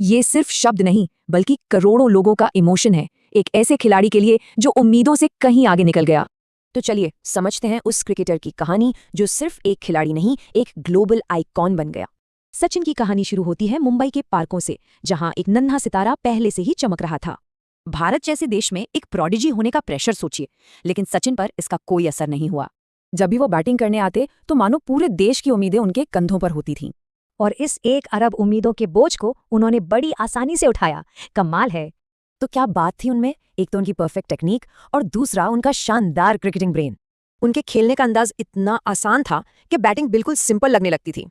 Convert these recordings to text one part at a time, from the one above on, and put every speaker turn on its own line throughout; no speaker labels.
ये सिर्फ शब्द नहीं बल्कि करोड़ों लोगों का इमोशन है, एक ऐसे खिलाड़ी के लिए जो उम्मीदों से कहीं आगे निकल गया।
तो चलिए समझते हैं उस क्रिकेटर की कहानी जो सिर्फ एक खिलाड़ी नहीं, एक ग्लोबल आइकॉन बन गया। सचिन की कहानी शुरू होती है मुंबई के पार्कों से, जहां एक नन्हा सितारा पहले से ही चमक रहा था। भारत जैसे देश में एक प्रोडिजी होने का प्रेशर सोचिए, लेकिन सचिन पर इसका कोई असर नहीं हुआ। जब भी वो बैटिंग करने आते तो मानो पूरे देश की उम्मीदें उनके कंधों पर होती थीं।
और इस 1 अरब उम्मीदों के बोझ को उन्होंने बड़ी आसानी से उठाया। कमाल है।
तो क्या बात थी उनमें? एक तो उनकी परफेक्ट टेक्निक और दूसरा उनका शानदार क्रिकेटिंग ब्रेन। उनके खेलने का अंदाज इतना आसान था कि बैटिंग बिल्कुल सिंपल लगने लगती थी।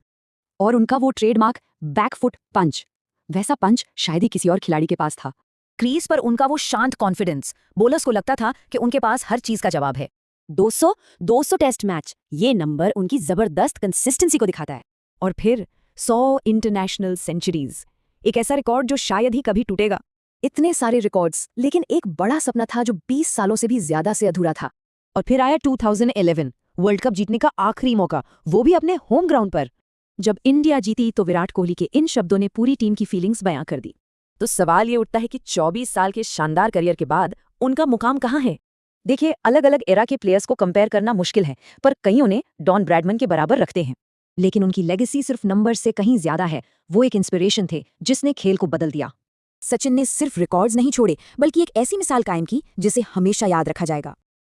और उनका वो ट्रेडमार्क बैकफुट पंच, वैसा पंच शायद ही किसी और खिलाड़ी के पास था।
क्रीज पर उनका वो शांत कॉन्फिडेंस, बोलर्स को लगता था कि उनके पास हर चीज का जवाब है। 200 टेस्ट मैच, ये नंबर उनकी जबरदस्त कंसिस्टेंसी को दिखाता है। और फिर 100 इंटरनेशनल सेंचुरीज, एक ऐसा रिकॉर्ड जो शायद ही कभी टूटेगा। इतने सारे रिकॉर्ड्स, लेकिन एक बड़ा सपना था जो 20 सालों से भी ज्यादा से अधूरा था। और फिर आया 2011 वर्ल्ड कप जीतने का आखिरी मौका, वो भी अपने होम ग्राउंड पर। जब इंडिया जीती तो विराट कोहली के इन शब्दों ने पूरी टीम की फीलिंग्स बयां कर दी। तो सवाल ये उठता है कि 24 साल के शानदार करियर के बाद उनका मुकाम कहाँ है? देखिए, अलग अलग एरा के प्लेयर्स को कंपेयर करना मुश्किल है, पर कई उन्हें डॉन ब्रैडमन के बराबर रखते हैं। लेकिन उनकी लेगेसी सिर्फ नंबर से कहीं ज्यादा है। वो एक इंस्पिरेशन थे जिसने खेल को बदल दिया। सचिन ने सिर्फ रिकॉर्ड्स नहीं छोड़े, बल्कि एक ऐसी मिसाल कायम की जिसे हमेशा याद रखा जाएगा।